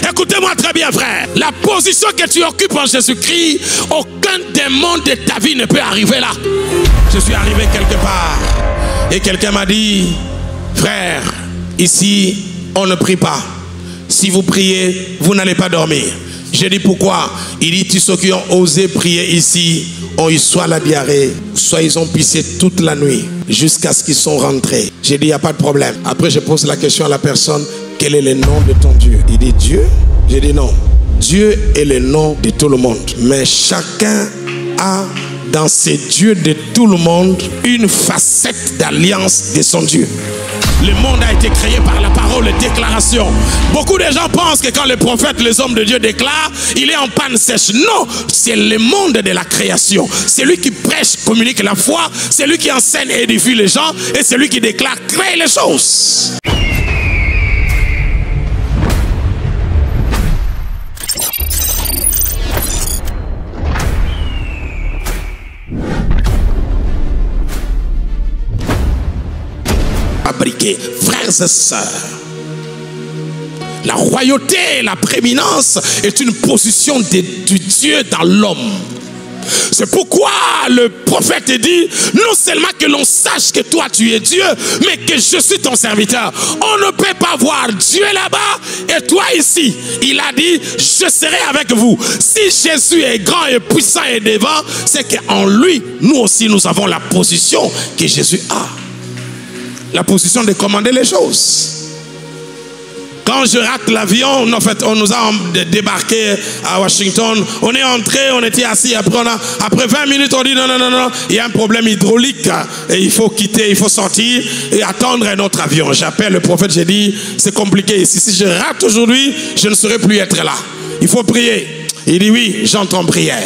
Écoutez-moi très bien, frère. La position que tu occupes en Jésus-Christ, aucun démon de ta vie ne peut arriver là. Je suis arrivé quelque part et quelqu'un m'a dit, frère, ici, on ne prie pas. Si vous priez, vous n'allez pas dormir. J'ai dit pourquoi? Il dit, tous ceux qui ont osé prier ici ont eu soit la diarrhée, soit ils ont pissé toute la nuit jusqu'à ce qu'ils sont rentrés. J'ai dit, il n'y a pas de problème. Après, je pose la question à la personne, quel est le nom de ton Dieu? Il dit, Dieu? J'ai dit, non. Dieu est le nom de tout le monde. Mais chacun a dans ces dieux de tout le monde une facette d'alliance de son Dieu. Le monde a été créé par la parole de déclaration. Beaucoup de gens pensent que quand les prophètes, les hommes de Dieu déclarent, il est en panne sèche. Non, c'est le monde de la création. C'est lui qui prêche, communique la foi. C'est lui qui enseigne et édifie les gens. Et c'est lui qui déclare, crée les choses. Fabriqué, frères et sœurs, la royauté, la prééminence est une position du Dieu dans l'homme. C'est pourquoi le prophète dit, non seulement que l'on sache que toi tu es Dieu, mais que je suis ton serviteur. On ne peut pas voir Dieu là-bas et toi ici. Il a dit, je serai avec vous. Si Jésus est grand et puissant et devant, c'est qu'en lui, nous aussi nous avons la position que Jésus a. La position de commander les choses. Quand je rate l'avion, en fait, on nous a débarqué à Washington. On est entré, on était assis. Après 20 minutes, on dit non, non, non, non. Il y a un problème hydraulique. Et il faut quitter, il faut sortir et attendre un autre avion. J'appelle le prophète, j'ai dit, c'est compliqué ici. Si je rate aujourd'hui, je ne saurais plus être là. Il faut prier. Il dit oui, j'entre en prière.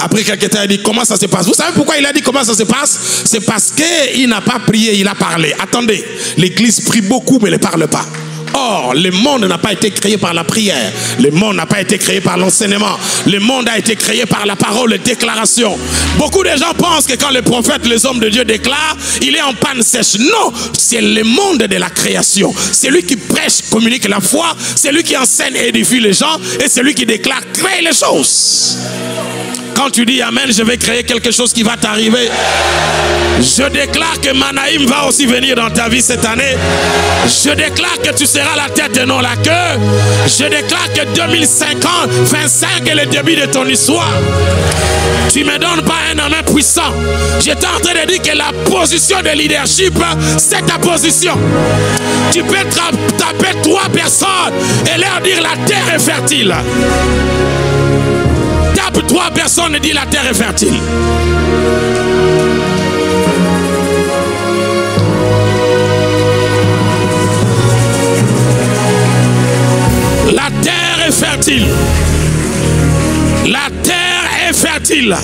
Après quelques temps, il dit comment ça se passe? Vous savez pourquoi il a dit comment ça se passe? C'est parce qu'il n'a pas prié, il a parlé. Attendez, l'église prie beaucoup mais ne parle pas. Or, le monde n'a pas été créé par la prière. Le monde n'a pas été créé par l'enseignement. Le monde a été créé par la parole de déclaration. Beaucoup de gens pensent que quand les prophètes, les hommes de Dieu déclarent, il est en panne sèche. Non, c'est le monde de la création. C'est lui qui prêche, communique la foi. C'est lui qui enseigne et édifie les gens. Et c'est lui qui déclare, crée les choses. Quand tu dis Amen, je vais créer quelque chose qui va t'arriver. Je déclare que Manaïm va aussi venir dans ta vie cette année. Je déclare que tu seras la tête et non la queue. Je déclare que 2025 est le début de ton histoire. Tu ne me donnes pas un amen puissant. J'étais en train de dire que la position de leadership, c'est ta position. Tu peux taper 3 personnes et leur dire la terre est fertile. 3 personnes et dit la terre est fertile. La terre est fertile. La terre est fertile.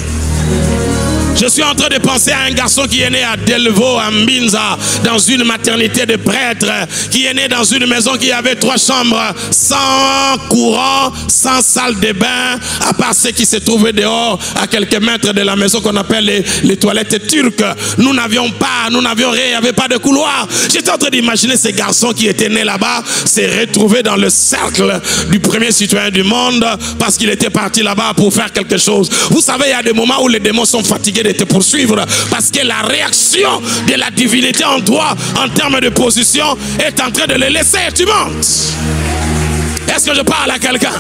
Je suis en train de penser à un garçon qui est né à Delvaux, à Mbinza, dans une maternité de prêtres, qui est né dans une maison qui avait 3 chambres, sans courant, sans salle de bain, à part ceux qui se trouvaient dehors, à quelques mètres de la maison qu'on appelle les toilettes turques. Nous n'avions rien, il n'y avait pas de couloir. J'étais en train d'imaginer ces garçons qui étaient nés là-bas, se retrouver dans le cercle du premier citoyen du monde, parce qu'il était parti là-bas pour faire quelque chose. Vous savez, il y a des moments où les démons sont fatigués de te poursuivre parce que la réaction de la divinité en toi en termes de position est en train de les laisser et tu montes. Est-ce que je parle à quelqu'un?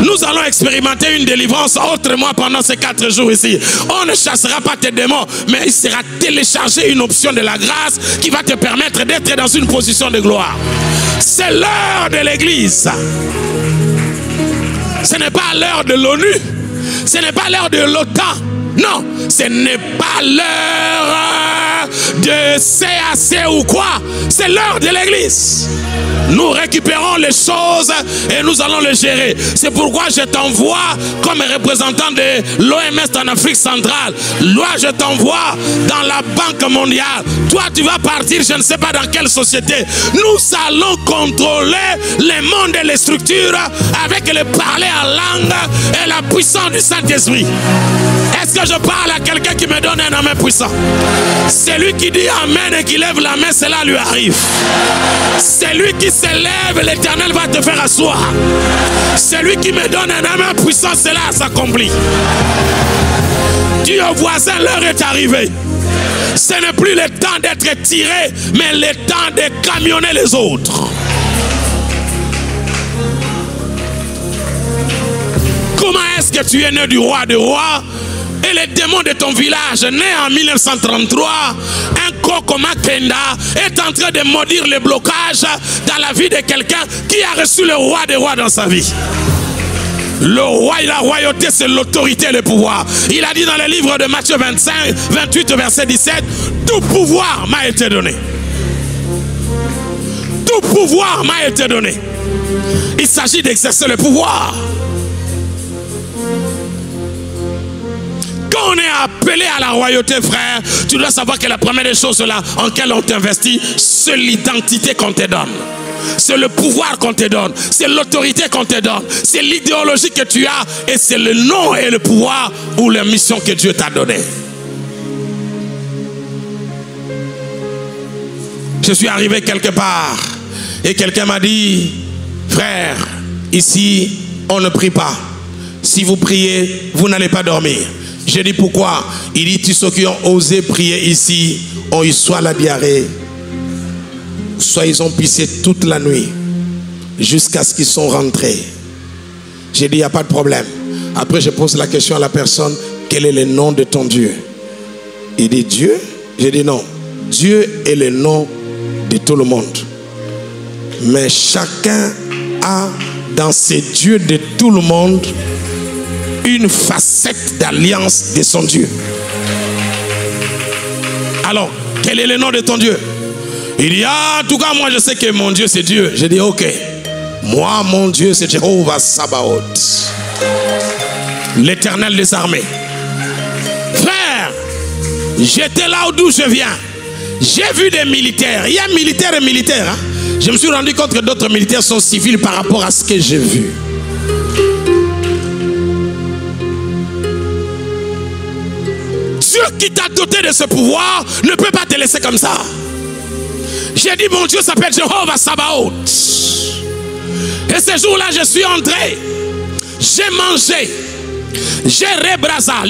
Nous allons expérimenter une délivrance autrement pendant ces 4 jours ici. On ne chassera pas tes démons, mais il sera téléchargé une option de la grâce qui va te permettre d'être dans une position de gloire. C'est l'heure de l'église. Ce n'est pas l'heure de l'ONU. Ce n'est pas l'heure de l'OTAN. Non, ce n'est pas l'heure de CAC ou quoi. C'est l'heure de l'église. Nous récupérons les choses et nous allons les gérer. C'est pourquoi je t'envoie comme représentant de l'OMS en Afrique centrale. Moi, je t'envoie dans la Banque mondiale. Toi, tu vas partir, je ne sais pas dans quelle société. Nous allons contrôler les mondes et les structures avec le parler en langue et la puissance du Saint-Esprit. Est-ce que je parle à quelqu'un qui me donne un amen puissant? Celui qui dit amen et qui lève la main, cela lui arrive. Celui qui se lève, l'Éternel va te faire asseoir. Celui qui me donne un âme puissant, cela s'accomplit. Dis aux voisins, l'heure est arrivée. Ce n'est plus le temps d'être tiré, mais le temps de camionner les autres. Comment est-ce que tu es né du roi des rois et les démons de ton village, né en 1933, un Kokoma Kenda est en train de maudire les blocages dans la vie de quelqu'un qui a reçu le roi des rois dans sa vie? Le roi et la royauté, c'est l'autorité et le pouvoir. Il a dit dans le livre de Matthieu 28, verset 17, tout pouvoir m'a été donné. Tout pouvoir m'a été donné. Il s'agit d'exercer le pouvoir. Quand on est appelé à la royauté, frère, tu dois savoir que la première des choses là en laquelle on t'investit, c'est l'identité qu'on te donne. C'est le pouvoir qu'on te donne. C'est l'autorité qu'on te donne. C'est l'idéologie que tu as. Et c'est le nom et le pouvoir ou la mission que Dieu t'a donné. Je suis arrivé quelque part et quelqu'un m'a dit, frère, ici on ne prie pas. Si vous priez, vous n'allez pas dormir. J'ai dit pourquoi? Il dit, tous ceux qui ont osé prier ici ont eu soit la diarrhée, soit ils ont pissé toute la nuit jusqu'à ce qu'ils sont rentrés. J'ai dit, il n'y a pas de problème. Après, je pose la question à la personne, quel est le nom de ton Dieu? Il dit, Dieu? J'ai dit, non. Dieu est le nom de tout le monde. Mais chacun a dans ces dieux de tout le monde une facette d'alliance de son Dieu. Alors, quel est le nom de ton Dieu? Il dit, ah, en tout cas, moi je sais que mon Dieu c'est Dieu. J'ai dit, ok. Moi, mon Dieu c'est Jéhovah Sabaoth, l'Éternel des armées. Frère, j'étais là d'où je viens. J'ai vu des militaires. Il y a militaires et militaires. Hein? Je me suis rendu compte que d'autres militaires sont civils par rapport à ce que j'ai vu. Dieu qui t'a doté de ce pouvoir ne peut pas te laisser comme ça. J'ai dit, mon Dieu s'appelle Jéhovah Sabaoth. Et ce jour-là, je suis entré. J'ai mangé. J'ai rebrasa.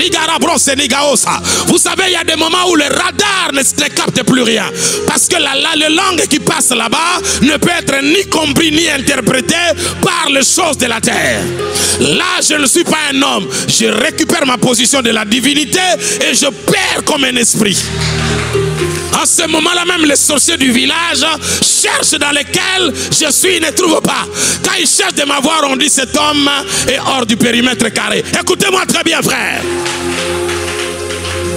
Vous savez, il y a des moments où le radar ne capte plus rien. Parce que la langue qui passe là-bas ne peut être ni compris ni interprétée par les choses de la terre. Là, je ne suis pas un homme. Je récupère ma position de la divinité et je perds comme un esprit. En ce moment-là même, les sorciers du village cherchent dans lesquels je suis, ils ne trouvent pas. Quand ils cherchent de m'avoir, on dit cet homme est hors du périmètre carré. Écoutez-moi très bien, frère.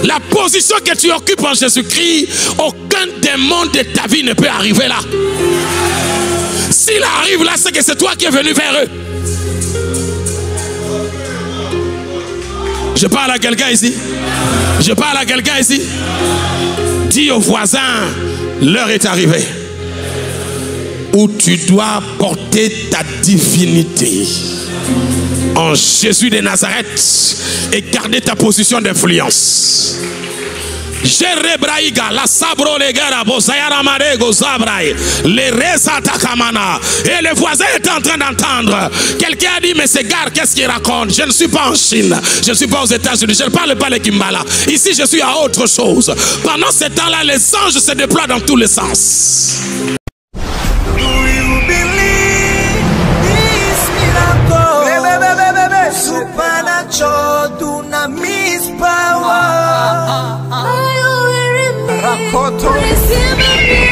La position que tu occupes en Jésus-Christ, aucun démon de ta vie ne peut arriver là. S'il arrive là, c'est que c'est toi qui es venu vers eux. Je parle à quelqu'un ici. Je parle à quelqu'un ici. Dis aux voisins, l'heure est arrivée où tu dois porter ta divinité en Jésus de Nazareth et garder ta position d'influence. La sabro le gara bozayara marego zabrai les resata kamana. Et le voisin est en train d'entendre. Quelqu'un a dit, mais ce gars, qu'est-ce qu'il raconte? Je ne suis pas en Chine, je ne suis pas aux États-Unis, je ne parle pas le Kimbala. Ici, je suis à autre chose. Pendant ce temps-là, les anges se déploient dans tous les sens. Receive